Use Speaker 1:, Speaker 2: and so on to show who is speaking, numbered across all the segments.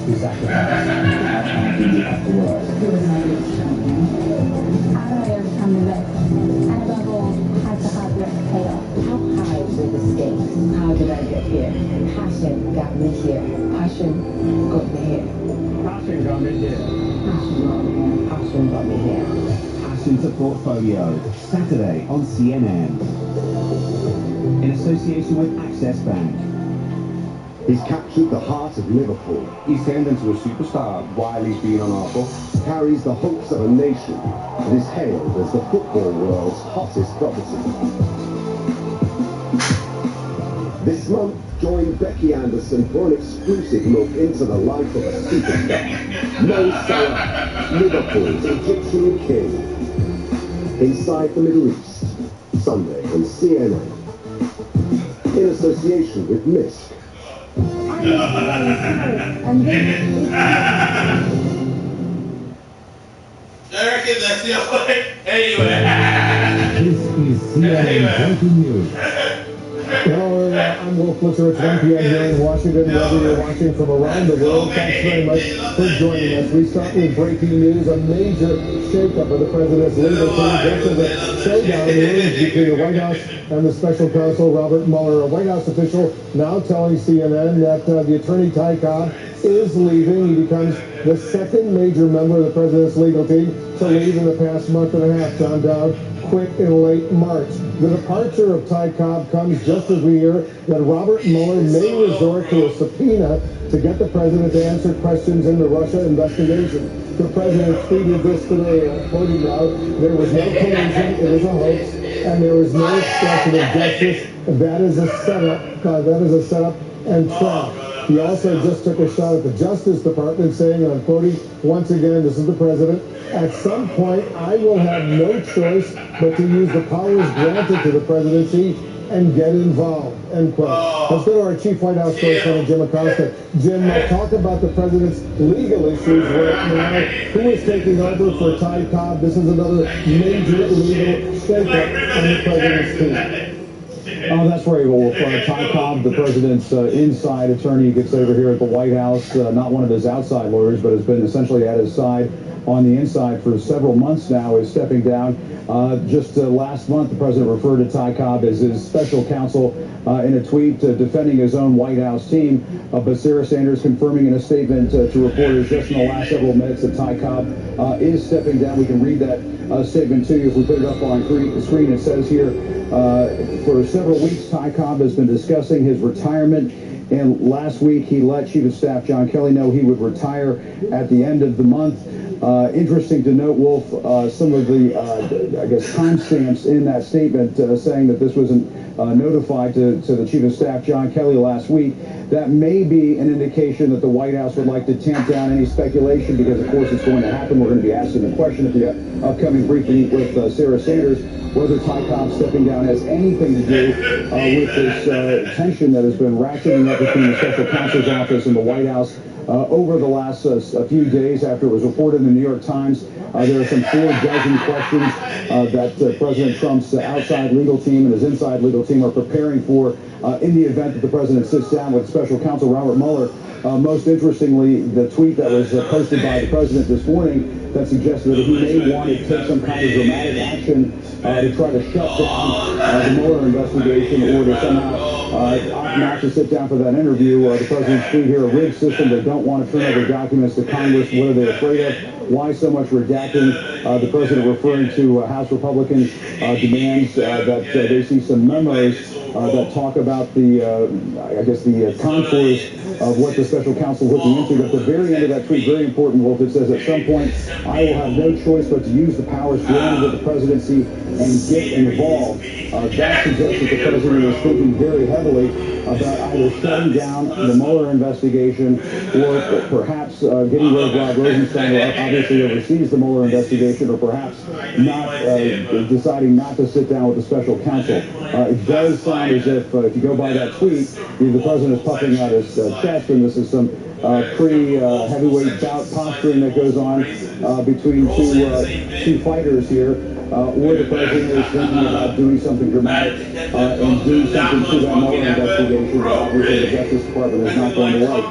Speaker 1: be sacrificed. How hard did you have to work?
Speaker 2: It was my biggest challenge. How do I overcome the risk? And above all, how to have risk pay off?
Speaker 3: How high were the stakes? How did I get here? Passion got me here. Passion got me here.
Speaker 1: Passion got me here.
Speaker 3: Passion got me here. Passion got me here.
Speaker 4: Passion to Portfolio, Saturday on CNN. In association with Access Bank.
Speaker 5: He's captured the heart of Liverpool.
Speaker 6: He's turned into a superstar while he's been on our book.
Speaker 5: Carries the hopes of a nation and is hailed as the football world's hottest property. This month, join Becky Anderson for an exclusive look into the life of a superstar. Mo Salah, Liverpool's Egyptian king. Inside the Middle East, Sunday on CNN. In association with Misk.
Speaker 2: And this
Speaker 7: I reckon that's the only. Anyway.
Speaker 8: This is CNN Breaking News.
Speaker 9: Hello, I'm Wolf Blitzer. It's 1 p.m. here in Washington. Whether you're watching from around the world, thanks very much for joining us. We start with breaking news. A major shakeup of the president's legal team just as a showdown emerged between the White House and the special counsel, Robert Mueller. A White House official now telling CNN that the attorney Ty Cobb is leaving. He becomes the second major member of the president's legal team to leave in the past month and a half. John Dowd quit in late March. The departure of Ty Cobb comes just as we hear that Robert Mueller may resort to a subpoena to get the president to answer questions in the Russia investigation. The president tweeted this today, quoting now, "There was no collusion, it was a hoax, and there was no obstruction of justice. That is a setup and trap." He also just took a shot at the Justice Department, saying, and I'm quoting once again, this is the president, "At some point, I will have no choice but to use the powers granted to the presidency and get involved," end quote. Let's go to our chief White House correspondent, Jim Acosta. Jim, talk about the president's legal issues right now. Who is taking over for Ty Cobb? This is another major legal shakeup on the president's team.
Speaker 10: Oh, that's right, Wolf. Ty Cobb, the president's inside attorney, you could say, over here at the White House, not one of his outside lawyers, but has been essentially at his side on the inside for several months now, is stepping down. Just last month, the president referred to Ty Cobb as his special counsel in a tweet defending his own White House team. But Sarah Sanders confirming in a statement to reporters just in the last several minutes that Ty Cobb is stepping down. We can read that statement to you if we put it up on the screen. It says here, for several weeks, Ty Cobb has been discussing his retirement. And last week, he let Chief of Staff John Kelly know he would retire at the end of the month. Interesting to note, Wolf, some of the, I guess, timestamps in that statement saying that this wasn't notified to the Chief of Staff John Kelly last week. That may be an indication that the White House would like to tamp down any speculation because, of course, it's going to happen. We're going to be asking the question at the upcoming briefing with Sarah Sanders whether Ty Cobb stepping down has anything to do with this tension that has been ratcheting up between the special counsel's office and the White House over the last few days after it was reported in the New York Times. There are some 4 dozen questions that President Trump's outside legal team and his inside legal team are preparing for in the event that the president sits down with special counsel Robert Mueller. Most interestingly, the tweet that was posted by the president this morning that suggested that he may want to take some kind of dramatic action to try to shut down the Mueller investigation or to somehow opt not to sit down for that interview. The president's tweet here, a rigged system. They don't want to turn over documents to Congress. What are they afraid of? Why so much redacting? The president referring to House Republican demands that they see some memos that talk about the, I guess, the contours of what the special counsel is looking into. But at the very end of that tweet, very important, Wolf, it says, at some point, I will have no choice but to use the powers granted to the presidency and get involved. That suggests that the president is thinking very heavily about either shutting down the Mueller investigation or perhaps getting rid of Rod Rosenstein, who obviously oversees the Mueller investigation, or perhaps not deciding not to sit down with the special counsel. It does sound as if you go by that tweet, the president is puffing out his chest, and this is some pre-heavyweight bout posturing that goes on between two fighters here. or the president is thinking about doing something dramatic and doing something to that Mueller investigation that obviously the Justice Department is not going to like.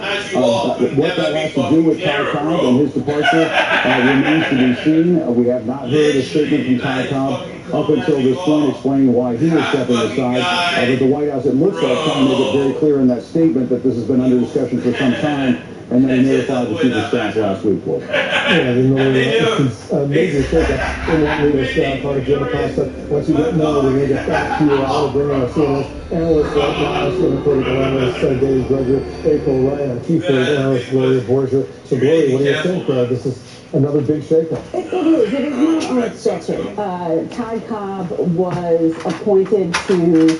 Speaker 10: What that has to do with Ty Cobb and his departure remains to be seen. We have not heard a statement from Ty Cobb up until this point explaining why he was stepping aside. But the White House, it looks like, trying to make it very clear in that statement that this has been under discussion for some time, and then he notified the chief of staff last week.
Speaker 9: Yeah, it's a major shakeup in that leader staff. Our Jim Acosta, once you get more, we're going to get back to you. I want to bring our CNN analysts right now, CNN political analyst Dave Gregory, April Ryan, chief analyst Gloria Borger. So, Gloria, what do you think? This is another big shakeup.
Speaker 11: It is. It is not unexpected. Ty Cobb was appointed to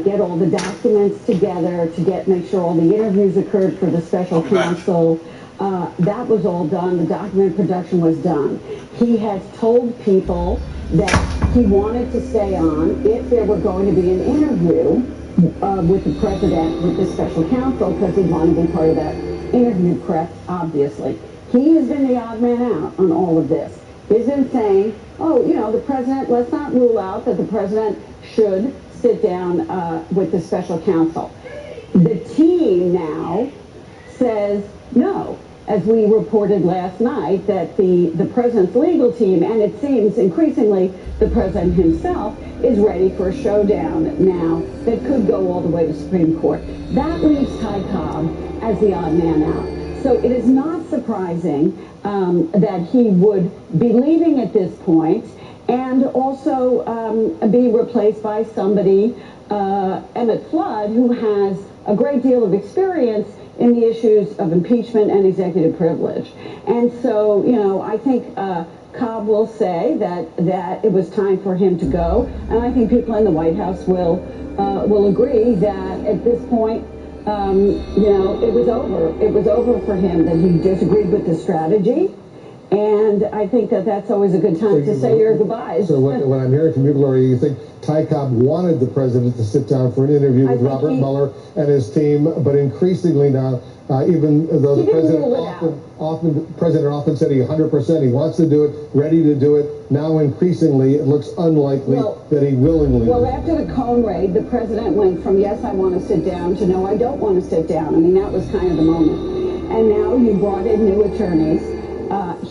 Speaker 11: get all the documents together, to make sure all the interviews occurred for the special counsel. That was all done. The document production was done. He has told people that he wanted to stay on if there were going to be an interview with the president, with the special counsel, because he wanted to be part of that interview prep, obviously. He has been the odd man out on all of this. He's been saying, oh, you know, the president, let's not rule out that the president should sit down with the special counsel. The team now says no, as we reported last night, that the president's legal team, and it seems increasingly the president himself, is ready for a showdown now that could go all the way to Supreme Court. That leaves Ty Cobb as the odd man out. So it is not surprising that he would be leaving at this point, and also be replaced by somebody, Emmett Flood, who has a great deal of experience in the issues of impeachment and executive privilege. And so, you know, I think Cobb will say that it was time for him to go, and I think people in the White House will agree that at this point, you know, it was over. It was over for him, that he disagreed with the strategy. And I think that that's always a good time to say your goodbyes.
Speaker 9: So what I'm hearing from you, Gloria, you think Ty Cobb wanted the president to sit down for an interview with Robert Mueller and his team, but increasingly now, even though the president often said he 100%, he wants to do it, ready to do it, now increasingly it looks unlikely that he willingly.
Speaker 11: Well, after the Cone raid, the president went from yes, I want to sit down, to no, I don't want to sit down. I mean, that was kind of the moment. And now you brought in new attorneys.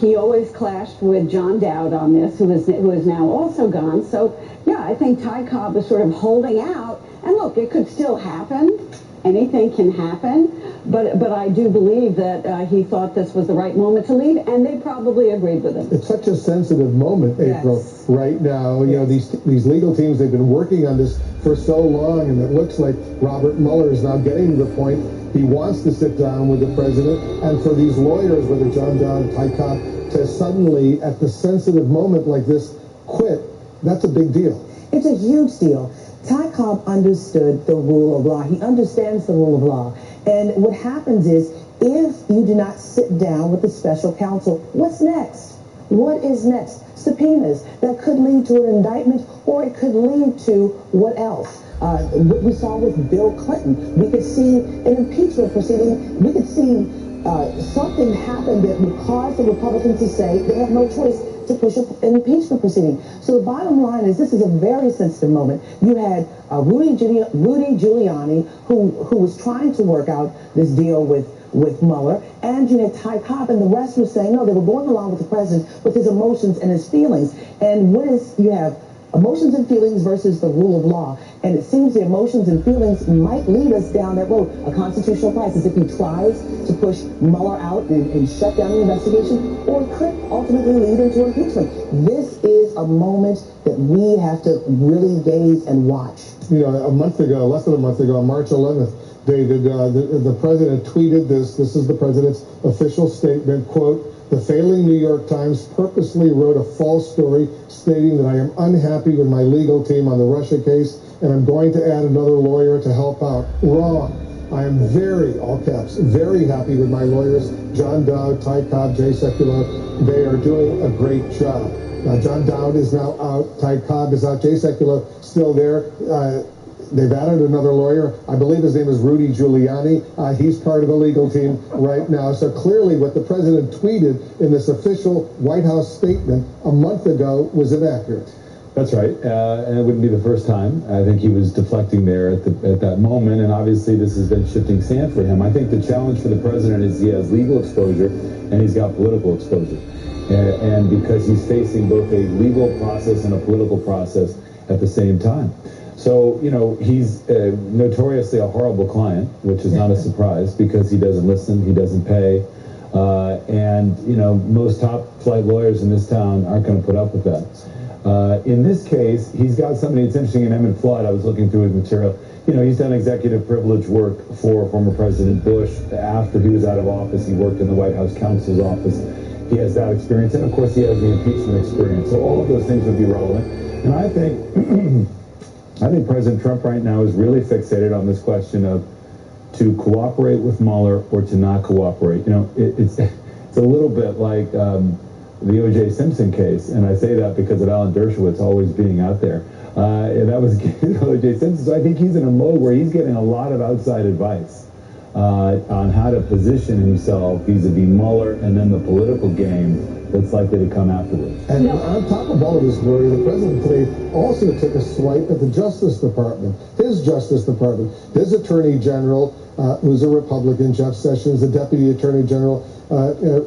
Speaker 11: He always clashed with John Dowd on this, who is now also gone. So, yeah, I think Ty Cobb is sort of holding out. And look, it could still happen. Anything can happen. But I do believe that he thought this was the right moment to leave, and they probably agreed with him.
Speaker 9: It's such a sensitive moment, April, right now. You know, these legal teams, they've been working on this for so long, and it looks like Robert Mueller is now getting to the point he wants to sit down with the president. And for these lawyers, whether John Dowd, Ty Cobb, to suddenly, at the sensitive moment like this, quit, that's a big deal.
Speaker 12: It's a huge deal. Ty Cobb understood the rule of law. He understands the rule of law. And what happens is, if you do not sit down with the special counsel, what's next? What is next? Subpoenas that could lead to an indictment, or it could lead to what else? What we saw with Bill Clinton. We could see an impeachment proceeding. We could see something happen that would cause the Republicans to say they have no choice to push an impeachment proceeding. So the bottom line is, this is a very sensitive moment. You had Rudy Giuliani, who was trying to work out this deal with Mueller, and you had Ty Cobb, and the rest were saying no, they were going along with the president with his emotions and his feelings. And you have emotions and feelings versus the rule of law. And it seems the emotions and feelings might lead us down that road, a constitutional crisis, if he tries to push Mueller out and shut down the investigation, or it could ultimately lead into impeachment. This is a moment that we have to really gaze and watch.
Speaker 9: You know, less than a month ago, on March 11th, David, the president tweeted this. This is the president's official statement, quote, "The failing New York Times purposely wrote a false story stating that I am unhappy with my legal team on the Russia case, and I'm going to add another lawyer to help out. Wrong. I am very, all caps, very happy with my lawyers, John Dowd, Ty Cobb, Jay Sekulow. They are doing a great job." Now, John Dowd is now out. Ty Cobb is out. Jay Sekulow still there. They've added another lawyer. I believe his name is Rudy Giuliani. He's part of the legal team right now. So clearly what the president tweeted in this official White House statement a month ago was inaccurate.
Speaker 10: That's right, and it wouldn't be the first time. I think he was deflecting there at that moment, and obviously this has been shifting sand for him. I think the challenge for the president is he has legal exposure and he's got political exposure. And because he's facing both a legal process and a political process at the same time. So, you know, he's notoriously a horrible client, which is not a surprise because he doesn't listen, he doesn't pay. And, you know, most top flight lawyers in this town aren't going to put up with that. In this case, he's got somebody, it's interesting, in Emmett Flood, I was looking through his material, you know, he's done executive privilege work for former President Bush. After he was out of office, he worked in the White House counsel's office. He has that experience, and of course he has the impeachment experience. So all of those things would be relevant. And I think, I think President Trump right now is really fixated on this question of to cooperate with Mueller or to not cooperate. You know, it's a little bit like the O.J. Simpson case, and I say that because of Alan Dershowitz always being out there. And that was O.J. Simpson. So I think he's in a mode where he's getting a lot of outside advice on how to position himself vis-a-vis Mueller and then the political game that's likely to come afterwards.
Speaker 9: And on top of all of this, Gloria, the president today also took a swipe at the Justice Department, his Justice Department, his Attorney General, who's a Republican, Jeff Sessions, the Deputy Attorney General,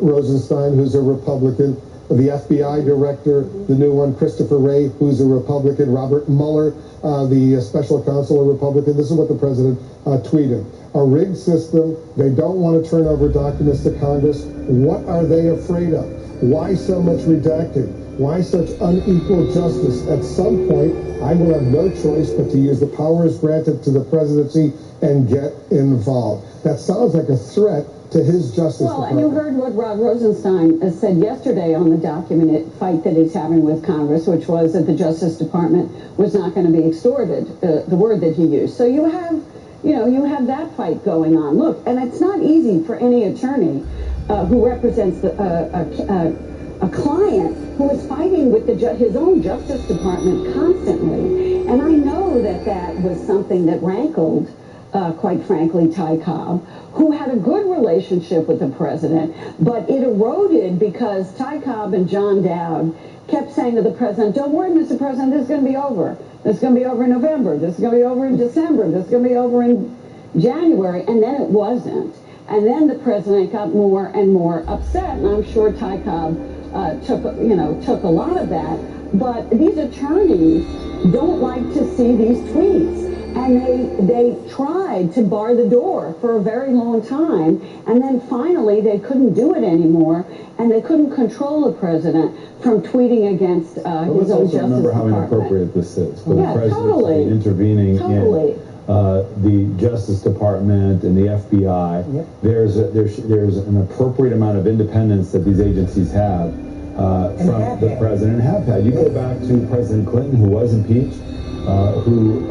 Speaker 9: Rosenstein, who's a Republican, the FBI Director, the new one, Christopher Wray, who's a Republican, Robert Mueller, the Special Counsel, a Republican. This is what the president tweeted. A rigged system. They don't want to turn over documents to Congress. What are they afraid of? Why so much redacting? Why such unequal justice? At some point, I will have no choice but to use the powers granted to the presidency and get involved. That sounds like a threat to his Justice Department.
Speaker 11: And you heard what Rod Rosenstein said yesterday on the documented fight that he's having with Congress, which was that the Justice Department was not going to be extorted, the word that he used. So you have, you have that fight going on. Look, and it's not easy for any attorney who represents a client who is fighting with his own Justice Department constantly. And I know that was something that rankled, quite frankly, Ty Cobb, who had a good relationship with the president, but it eroded because Ty Cobb and John Dowd kept saying to the president, don't worry, Mr. President, this is going to be over. This is going to be over in November. This is going to be over in December. This is going to be over in January. And then it wasn't. And then the president got more and more upset, and I'm sure Ty Cobb took a lot of that. But these attorneys don't like to see these tweets. And they tried to bar the door for a very long time, and then finally they couldn't do it anymore, and they couldn't control the president from tweeting against his own Justice Department.
Speaker 10: Remember how inappropriate this is for the president
Speaker 11: totally.
Speaker 10: to be intervening in the Justice Department and the FBI. Yep. There's an appropriate amount of independence that these agencies have from the president and have had. You go back to President Clinton, who was impeached, who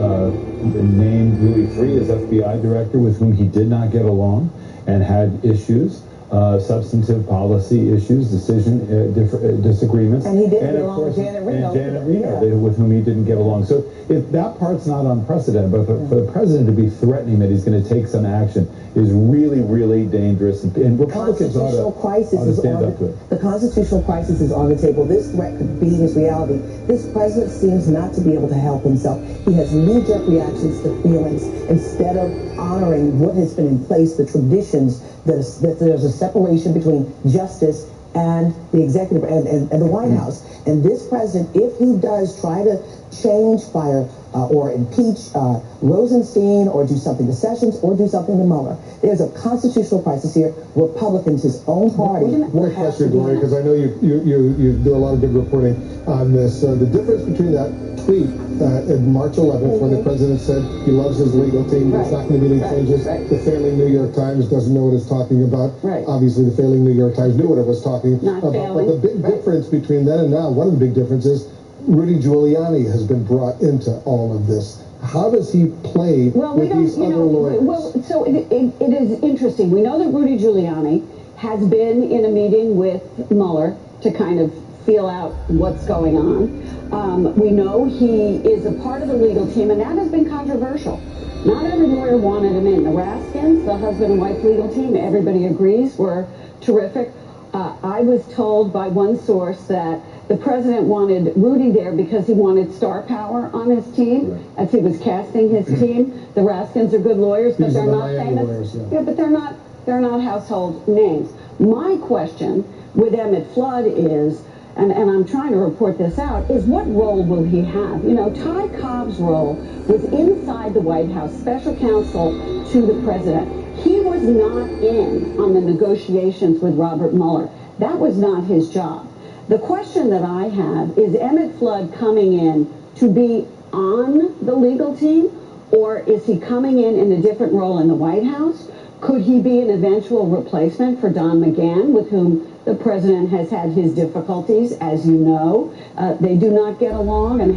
Speaker 10: named Louis Freeh as FBI director, with whom he did not get along and had issues, substantive policy issues, disagreements.
Speaker 12: And he didn't get along with Janet Reno.
Speaker 10: And Janet Reno, with whom he didn't get along. So if that part's not unprecedented, but for the president to be threatening that he's going to take some action is really, really dangerous. And Republicans ought to stand up to it.
Speaker 12: The constitutional crisis is on the table. This threat could be his reality. This president seems not to be able to help himself. He has knee-jerk reactions to feelings instead of honoring what has been in place, the traditions, that there's a separation between justice and the executive and the White House. And this president, if he does try to change, fire, or impeach Rosenstein, or do something to Sessions, or do something to Mueller, there's a constitutional crisis here. Republicans, his own party, will have to
Speaker 9: Gloria, because I know you do a lot of good reporting on this. The difference between that tweet in March 11th, when the president said he loves his legal team, there's not going to be any changes. The failing New York Times doesn't know what it's talking about. Obviously, the failing New York Times knew what it was talking about. But the big difference between then and now, one of the big differences, Rudy Giuliani has been brought into all of this. How does he play with these other lawyers?
Speaker 11: Well, so it is interesting. We know that Rudy Giuliani has been in a meeting with Mueller to kind of feel out what's going on. We know he is a part of the legal team, and that has been controversial. Not every lawyer wanted him in. The Raskins, the husband and wife legal team, everybody agrees, were terrific. I was told by one source that The president wanted Rudy there because he wanted star power on his team as he was casting his team. The Raskins are good lawyers, but they're not famous. Yeah, but they're not household names. My question with Emmett Flood is, and I'm trying to report this out, is what role will he have? You know, Ty Cobb's role was inside the White House, special counsel to the president. He was not in on the negotiations with Robert Mueller. That was not his job. The question that I have is Emmett Flood coming in to be on the legal team, or is he coming in a different role in the White House? Could he be an eventual replacement for Don McGahn, with whom the president has had his difficulties, as you know? They do not get along and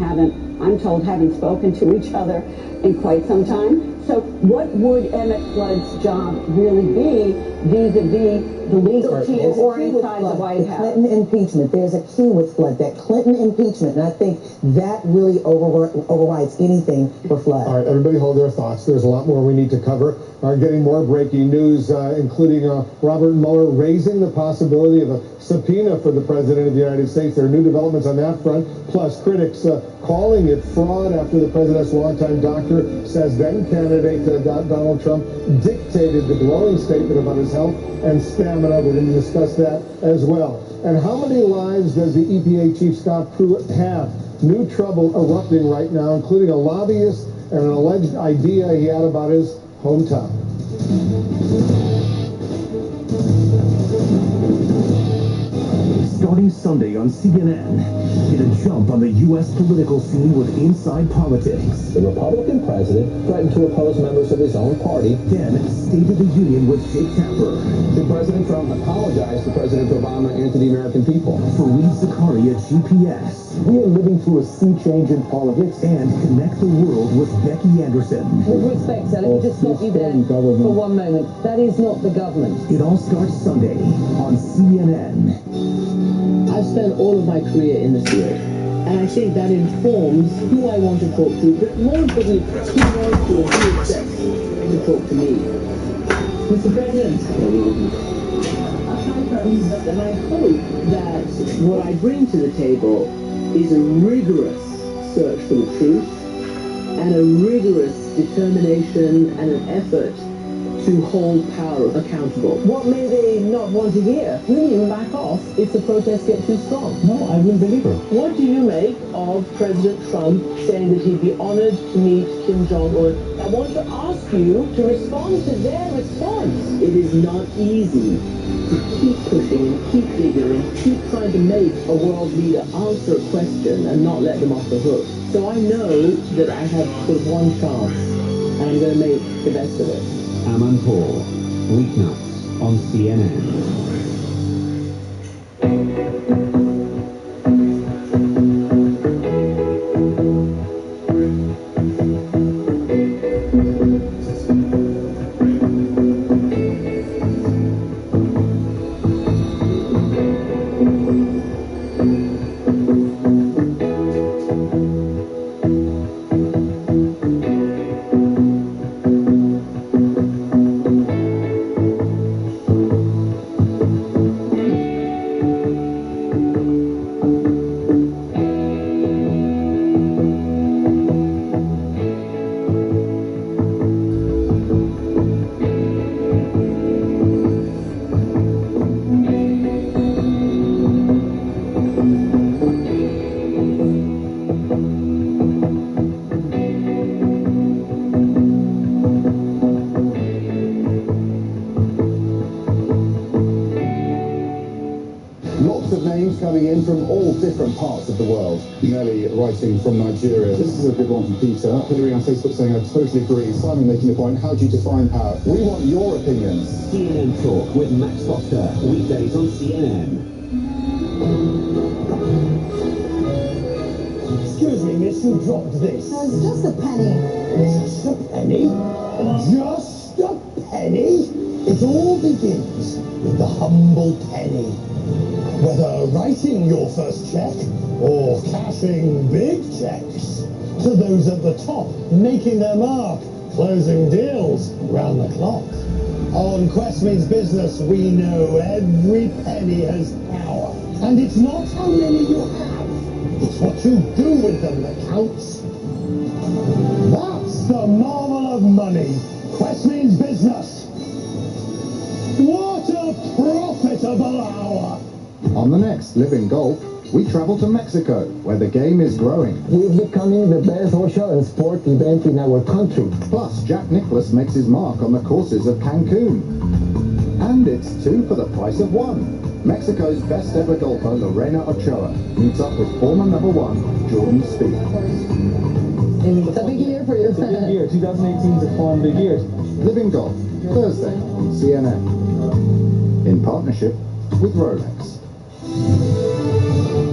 Speaker 11: I'm told, haven't spoken to each other in quite some time. So what would Emmett Flood's job really be vis-a-vis the legal team or inside the White House?
Speaker 12: Clinton impeachment. There's a key with Flood, that Clinton impeachment, and I think that really overrides anything for Flood.
Speaker 9: All right, everybody hold their thoughts. There's a lot more we need to cover. Getting more breaking news, including Robert Mueller raising the possibility of a subpoena for the President of the United States. There are new developments on that front, plus critics calling it fraud after the president's longtime doctor says then-candidate Donald Trump dictated the glowing statement about his health and stamina. We're going to discuss that as well. And how many lives does the EPA Chief Scott Pruitt have? New trouble erupting right now, including a lobbyist and an alleged idea he had about his hometown.
Speaker 4: Starting Sunday on CNN, get a jump on the U.S. political scene with Inside Politics.
Speaker 13: The Republican president threatened to oppose members of his own party.
Speaker 4: Then, State of the Union with Jake Tapper.
Speaker 13: Should President Trump apologize to President Obama and to the American people?
Speaker 4: Fareed Zakaria at GPS.
Speaker 13: We are living through a sea change in politics.
Speaker 4: And Connect the World with Becky Anderson.
Speaker 3: With respect, sir, let me just stop you there for 1 moment. That is not the government.
Speaker 4: It all starts Sunday on CNN.
Speaker 3: I've spent all of my career in this field, and I think that informs who I want to talk to, but more importantly, who wants to or who accepts to talk to me. Mr. President, and I hope that what I bring to the table is a rigorous search for the truth and a rigorous determination and an effort to hold power accountable. What may they not want to hear? Will you back off if the protests get too strong?
Speaker 13: No, I wouldn't believe her.
Speaker 3: What do you make of President Trump saying that he'd be honored to meet Kim Jong-un? I want to ask you to respond to their response. It is not easy to keep pushing and keep digging and keep trying to make a world leader answer a question and not let them off the hook. So I know that I have sort of one chance, and I'm going to make the best of it.
Speaker 4: Amanpour, weeknights on CNN.
Speaker 10: Coming in from all different parts of the world. Nelly writing from Nigeria. This is a good one from Peter. Hillary on Facebook saying, I totally agree. Simon making the point, how do you define power? We want your opinions.
Speaker 4: CNN Talk with Max Foster. Weekdays on CNN.
Speaker 14: Excuse me, miss, who dropped this?
Speaker 12: No, it's just a penny.
Speaker 14: Just a penny? Just a penny? It all begins with the humble penny. Whether writing your first check or cashing big checks, to those at the top making their mark, closing deals round the clock. On Quest Means Business, we know every penny has power. And it's not how many you have, it's what you do with them that counts. That's the marvel of money. Quest Means Business. What a profitable hour!
Speaker 15: On the next Living Golf, we travel to Mexico, where the game is growing.
Speaker 16: We're becoming the best social and sport event in our country.
Speaker 15: Plus, Jack Nicklaus makes his mark on the courses of Cancun. And it's 2 for the price of 1. Mexico's best ever golfer, Lorena Ochoa, meets up with former #1, Jordan Spieth.
Speaker 17: It's a big year for you.
Speaker 18: It's a big year. 2018 is a fun big year.
Speaker 15: Living Golf, Thursday on CNN. In partnership with Rolex.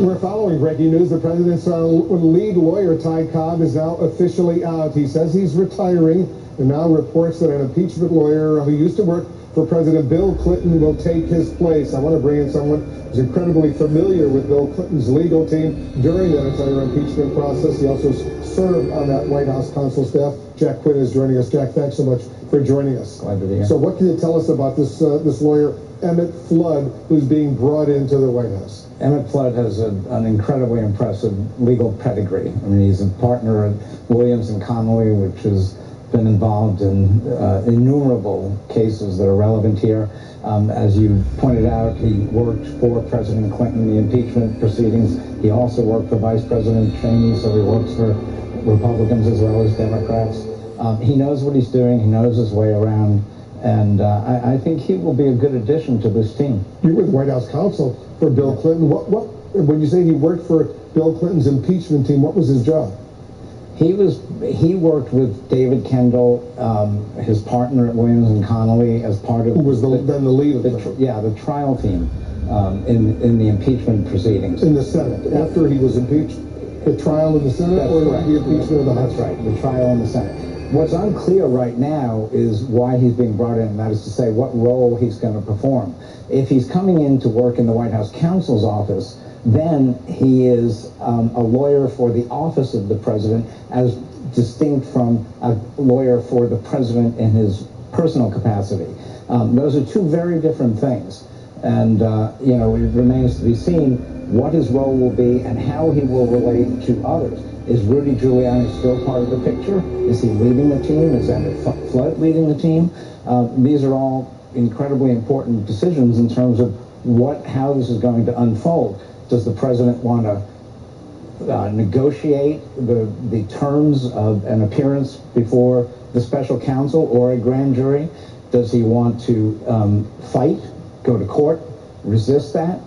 Speaker 9: We're following breaking news. The president's lead lawyer, Ty Cobb, is now officially out. He says he's retiring, and now reports that an impeachment lawyer who used to work for President Bill Clinton will take his place. I want to bring in someone who's incredibly familiar with Bill Clinton's legal team during that entire impeachment process. He also served on that White House counsel staff. Jack Quinn is joining us. Jack, thanks so much for joining us.
Speaker 10: Glad to be here.
Speaker 9: So what can you tell us about this lawyer, Emmett Flood, who's being brought into the White House?
Speaker 10: Emmett Flood has an incredibly impressive legal pedigree. I mean, he's a partner at Williams & Connolly, which has been involved in innumerable cases that are relevant here. As you pointed out, he worked for President Clinton in the impeachment proceedings. He also worked for Vice President Cheney, so he works for Republicans as well as Democrats. He knows what he's doing. He knows his way around. And I think he will be a good addition to this team.
Speaker 9: You were the White House counsel for Bill Clinton. What when you say he worked for Bill Clinton's impeachment team, what was his job?
Speaker 10: He worked with David Kendall, his partner at Williams & Connolly, as part of
Speaker 9: who was then the lead of
Speaker 10: the trial team in the impeachment proceedings
Speaker 9: in the Senate after he was impeached. The trial in the Senate,
Speaker 10: That's
Speaker 9: or
Speaker 10: correct.
Speaker 9: the impeachment of the House?
Speaker 10: That's right. The trial in the Senate. What's unclear right now is why he's being brought in, and that is to say what role he's going to perform. If he's coming in to work in the White House counsel's office, then he is a lawyer for the office of the president, as distinct from a lawyer for the president in his personal capacity. Those are two very different things. And, it remains to be seen what his role will be and how he will relate to others. Is Rudy Giuliani still part of the picture? Is he leading the team? Is Emmett Flood leading the team? These are all incredibly important decisions in terms of how this is going to unfold. Does the president want to negotiate the terms of an appearance before the special counsel or a grand jury? Does he want to fight, go to court, resist that?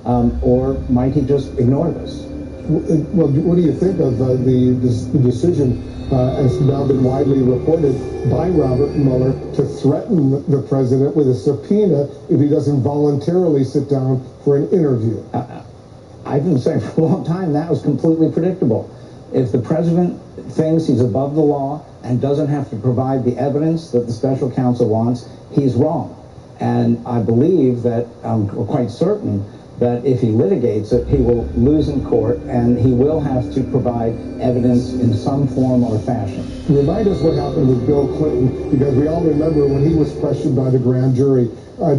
Speaker 10: Or might he just ignore this?
Speaker 9: Well, what do you think of the decision, as now been widely reported by Robert Mueller, to threaten the president with a subpoena if he doesn't voluntarily sit down for an interview?
Speaker 10: I've been saying for a long time that was completely predictable. If the president thinks he's above the law and doesn't have to provide the evidence that the special counsel wants, he's wrong. And I believe that, I'm quite certain, that if he litigates it, he will lose in court, and he will have to provide evidence in some form or fashion.
Speaker 9: Remind us what happened with Bill Clinton, because we all remember when he was questioned by the grand jury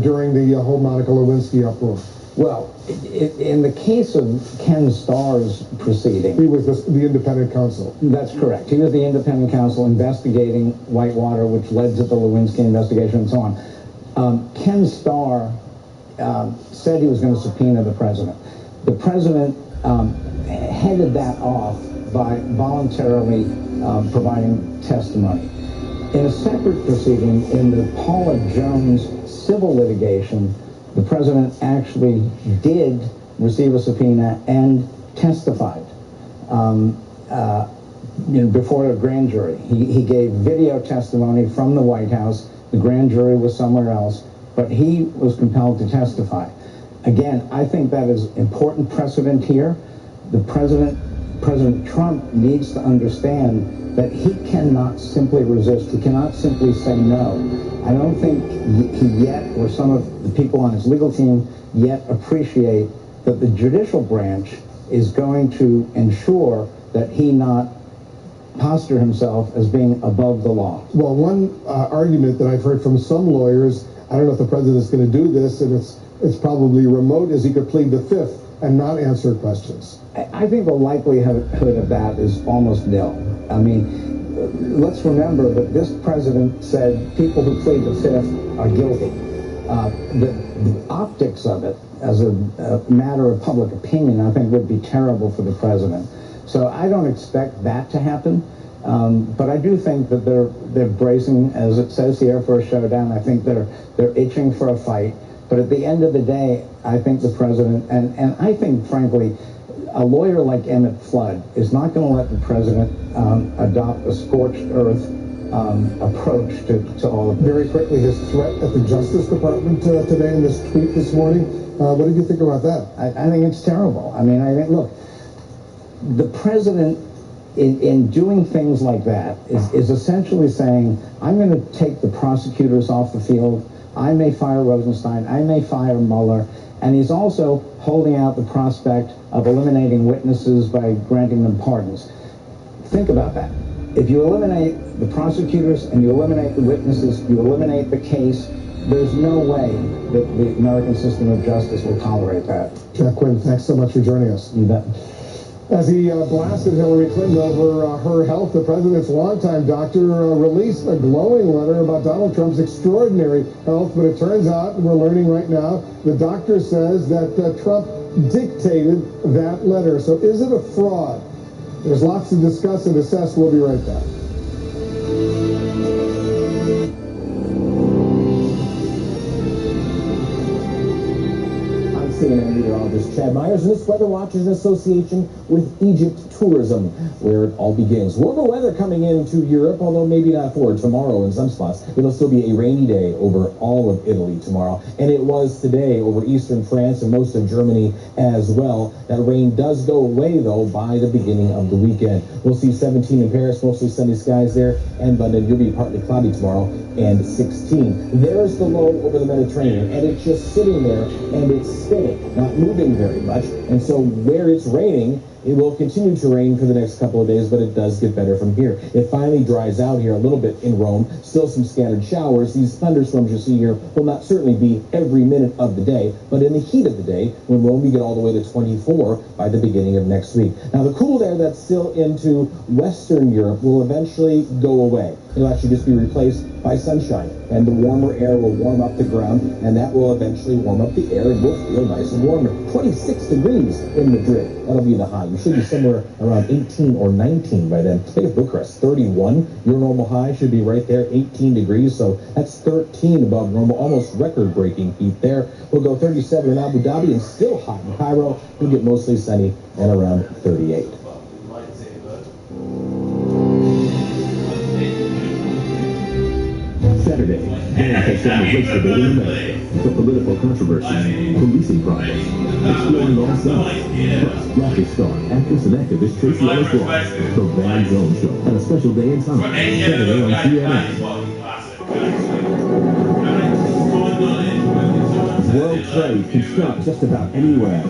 Speaker 9: during the whole Monica Lewinsky uproar.
Speaker 10: Well, in the case of Ken Starr's proceeding...
Speaker 9: He was the independent counsel.
Speaker 10: That's correct. He was the independent counsel investigating Whitewater, which led to the Lewinsky investigation and so on. Ken Starr said he was going to subpoena the president. The president headed that off by voluntarily providing testimony. In a separate proceeding, in the Paula Jones civil litigation, the president actually did receive a subpoena and testified before a grand jury. He gave video testimony from the White House. The grand jury was somewhere else, but he was compelled to testify. Again, I think that is important precedent here. President Trump needs to understand that he cannot simply resist. He cannot simply say no. I don't think he yet, or some of the people on his legal team yet, appreciate that the judicial branch is going to ensure that he not posture himself as being above the law.
Speaker 9: Well, one argument that I've heard from some lawyers, I don't know if the president's going to do this, and it's probably remote, is he could plead the Fifth and not answer questions.
Speaker 10: I think the likelihood of that is almost nil. I mean, let's remember that this president said people who plead the Fifth are guilty. The optics of it, as a matter of public opinion, I think would be terrible for the president. So I don't expect that to happen. But I do think that they're bracing, as it says here, for a showdown. I think they're itching for a fight. But at the end of the day, I think the president, and I think, frankly, a lawyer like Emmett Flood is not going to let the president adopt a scorched earth approach to all of this.
Speaker 9: Very quickly, his threat at the Justice Department today in this tweet this morning, what did you think about that?
Speaker 10: I think it's terrible. I mean, I think, look, the president, in doing things like that, is essentially saying, I'm going to take the prosecutors off the field. I may fire Rosenstein. I may fire Mueller. And he's also holding out the prospect of eliminating witnesses by granting them pardons. Think about that. If you eliminate the prosecutors and you eliminate the witnesses, you eliminate the case, there's no way that the American system of justice will tolerate that.
Speaker 9: Jack Quinn, thanks so much for joining us.
Speaker 10: You bet.
Speaker 9: As he blasted Hillary Clinton over her health, the president's longtime doctor released a glowing letter about Donald Trump's extraordinary health. But it turns out, we're learning right now, the doctor says that Trump dictated that letter. So is it a fraud? There's lots to discuss and assess. We'll be right back.
Speaker 19: CNN meteorologist Chad Myers, and this Weather Watch is an association with Egypt Tourism, where it all begins. Warmer weather coming into Europe, although maybe not for tomorrow in some spots. It'll still be a rainy day over all of Italy tomorrow, and it was today over eastern France and most of Germany as well. That rain does go away, though, by the beginning of the weekend. We'll see 17 in Paris, mostly sunny skies there, and London, you'll be partly cloudy tomorrow, and 16. There's the low over the Mediterranean, and it's just sitting there, and it's spinning, not moving very much. And so where it's raining, it will continue to rain for the next couple of days, but it does get better from here. It finally dries out here a little bit in Rome. Still some scattered showers. These thunderstorms you see here will not certainly be every minute of the day, but in the heat of the day, when Rome, we get all the way to 24 by the beginning of next week. Now, the cool air that's still into Western Europe will eventually go away. It'll actually just be replaced by sunshine, and the warmer air will warm up the ground, and that will eventually warm up the air, and we'll feel nice and warmer. 26 degrees in Madrid. That'll be the high. You should be somewhere around 18 or 19 by then. Look at Bucharest, 31. Your normal high should be right there, 18 degrees, so that's 13 above normal, almost record-breaking heat there. We'll go 37 in Abu Dhabi, and still hot in Cairo. We'll get mostly sunny and around 38.
Speaker 4: Saturday, Dan takes on the race debate in America, the political controversies, policing problems, exploring all sides. Plus, rocket star, actress and activist Tracy Ellis Ross, The Van Zone Show, and a special day in time, Saturday on CNN. World trade can start just about anywhere.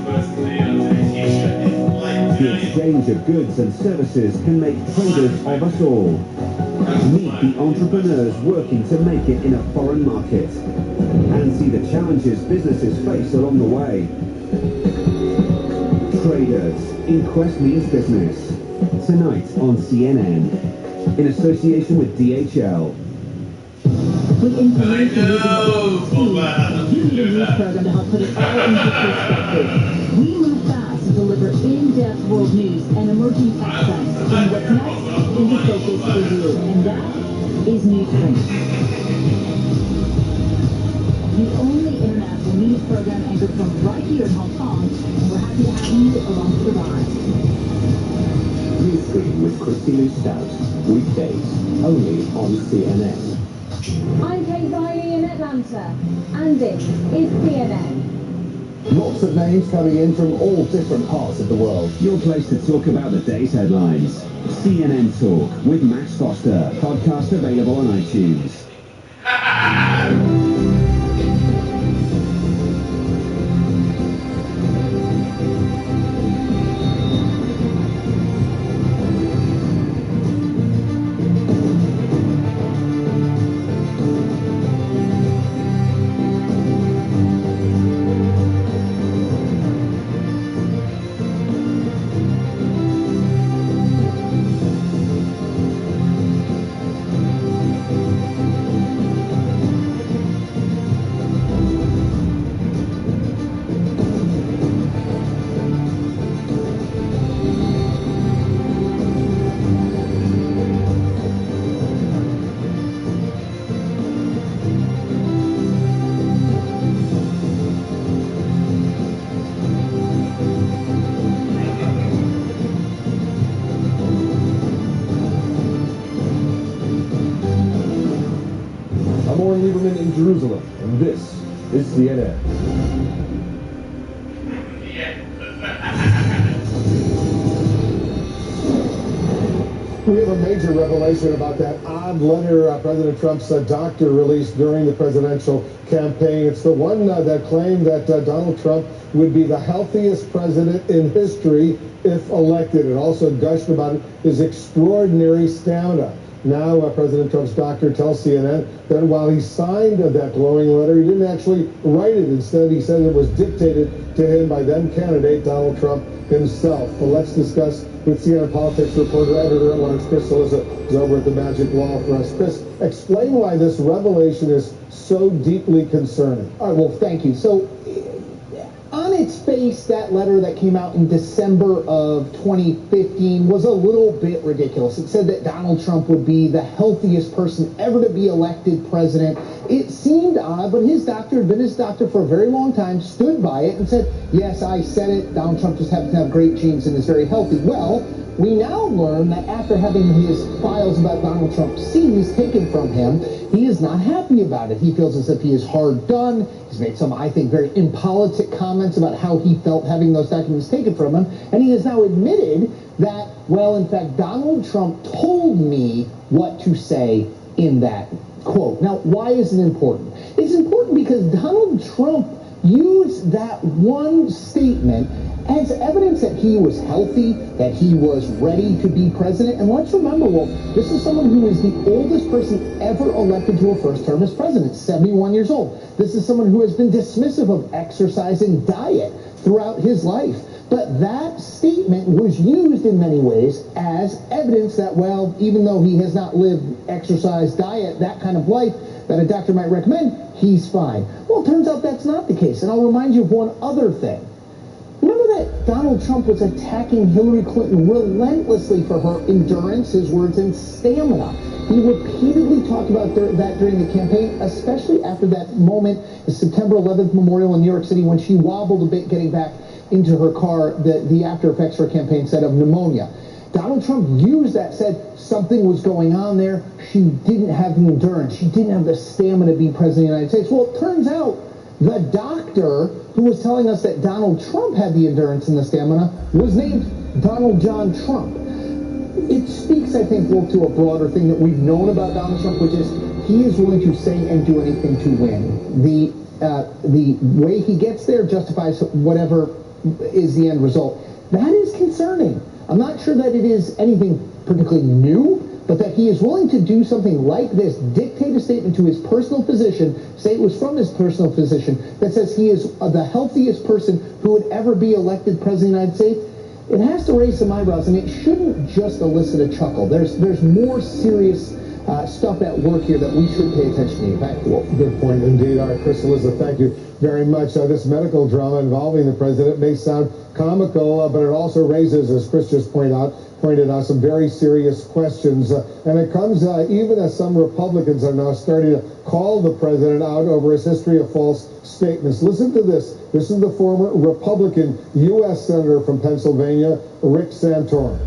Speaker 4: The exchange of goods and services can make traders of us all. Meet the entrepreneurs working to make it in a foreign market and see the challenges businesses face along the way. Traders, Inquest Means Business. Tonight on CNN, in association with DHL.
Speaker 2: We introduced the news program to help put it all into perspective. We move fast to deliver in-depth world news and emerging tech trends. And what's next into focus for you, and that is Newsstream. The only international news program anchored from right here in Hong Kong, and we're happy to have you along for the ride.
Speaker 4: Newsstream with Christina Stout, weekdays, only on CNN.
Speaker 20: I'm Kate Riley in Atlanta, and this is CNN.
Speaker 15: Lots of names coming in from all different parts of the world.
Speaker 4: Your place to talk about the day's headlines. CNN Talk with Max Foster. Podcast available on iTunes.
Speaker 10: is CNN.
Speaker 9: We have a major revelation about that odd letter President Trump's doctor released during the presidential campaign. It's the one that claimed that Donald Trump would be the healthiest president in history if elected. It also gushed about his extraordinary stamina. Now, President Trump's doctor tells CNN that while he signed that glowing letter, he didn't actually write it. Instead, he said it was dictated to him by then candidate Donald Trump himself. But let's discuss with CNN politics reporter, editor-at-large Chris Cillizza is over at the Magic Wall for us. Chris, explain why this revelation is so deeply concerning.
Speaker 21: All right, well, thank you. So, on its face, that letter that came out in December of 2015 was a little bit ridiculous. It said that Donald Trump would be the healthiest person ever to be elected president. It seemed odd, but his doctor had been his doctor for a very long time, stood by it and said, yes, I said it. Donald Trump just happens to have great genes and is very healthy. Well, we now learn that after having his files about Donald Trump seized, taken from him, he is not happy about it. He feels as if he is hard done. He's made some, I think, very impolitic comments about how he felt having those documents taken from him. And he has now admitted that, well, in fact, Donald Trump told me what to say in that quote. Now, why is it important? It's important because Donald Trump used that one statement as evidence that he was healthy, that he was ready to be president. And let's remember, well, this is someone who is the oldest person ever elected to a first term as president, 71 years old. This is someone who has been dismissive of exercise and diet throughout his life. But that statement was used in many ways as evidence that, well, even though he has not lived exercise, diet, that kind of life that a doctor might recommend, he's fine. Well, it turns out that's not the case. And I'll remind you of one other thing. Remember that Donald Trump was attacking Hillary Clinton relentlessly for her endurance, his words, and stamina. He repeatedly talked about that during the campaign, especially after that moment, the September 11th memorial in New York City, when she wobbled a bit getting back into her car, the after effects for her campaign said of pneumonia. Donald Trump used that, said something was going on there. She didn't have the endurance. She didn't have the stamina to be president of the United States. Well, it turns out the doctor who was telling us that Donald Trump had the endurance and the stamina was named Donald John Trump. It speaks, I think, well, to a broader thing that we've known about Donald Trump, which is he is willing to say and do anything to win. The way he gets there justifies whatever is the end result. That is concerning. I'm not sure that it is anything particularly new, but that he is willing to do something like this, dictate a statement to his personal physician, say it was from his personal physician, that says he is the healthiest person who would ever be elected president of the United States. It has to raise some eyebrows, and it shouldn't just elicit a chuckle. There's more serious stuff at work here that we should pay attention to. Back to Wolf.
Speaker 9: Good point indeed. All right, Chris Cillizza, thank you very much. This medical drama involving the president may sound comical, but it also raises, as Chris just pointed out, some very serious questions. And it comes even as some Republicans are now starting to call the president out over his history of false statements. Listen to this. This is the former Republican U.S. Senator from Pennsylvania, Rick Santorum.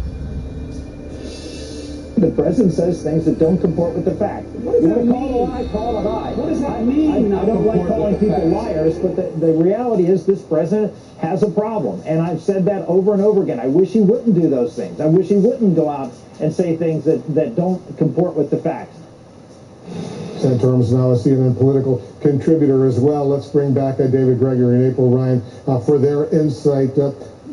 Speaker 22: The president says things that don't comport with the fact. What does that mean? Call a lie, call a lie. What does that mean? I don't like calling people liars, but the reality is this president has a problem. And I've said that over and over again. I wish he wouldn't do those things. I wish he wouldn't go out and say things that don't comport with the facts.
Speaker 9: Santorum is now a CNN political contributor as well. Let's bring back David Gregory and April Ryan for their insight.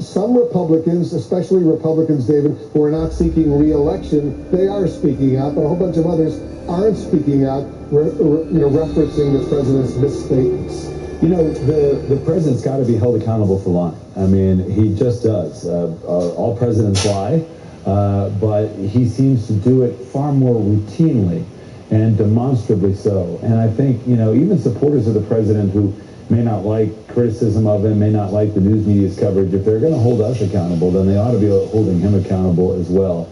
Speaker 9: Some Republicans, especially Republicans, David, who are not seeking re-election, they are speaking out, but a whole bunch of others aren't speaking out, referencing the president's misstatements.
Speaker 10: You know, the president's got to be held accountable for lying. I mean, he just does. All presidents lie, but he seems to do it far more routinely and demonstrably so. And I think, even supporters of the president who may not like criticism of him, may not like the news media's coverage, if they're going to hold us accountable, then they ought to be holding him accountable as well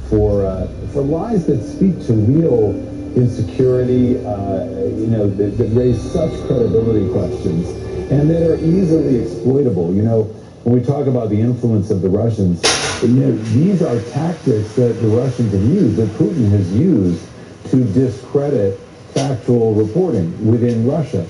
Speaker 10: for lies that speak to real insecurity, that raise such credibility questions and that are easily exploitable. When we talk about the influence of the Russians, these are tactics that the Russians have used, that Putin has used to discredit factual reporting within Russia.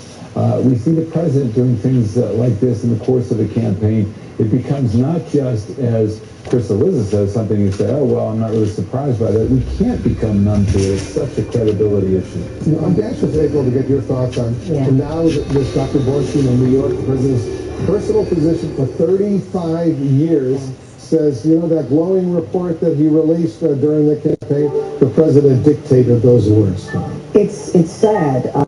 Speaker 8: we see the president doing things like this in the course of the campaign. It becomes not just, as Crystal Liza says, something you say, oh, well, I'm not really surprised by that. We can't become numb to it. It's such a credibility issue.
Speaker 9: You know, I'm anxious, April, to get your thoughts on, and now this Dr. Bornstein of New York, the president's personal physician for 35 years, says, you know, that glowing report that he released during the campaign, the president dictated those words.
Speaker 12: It's sad.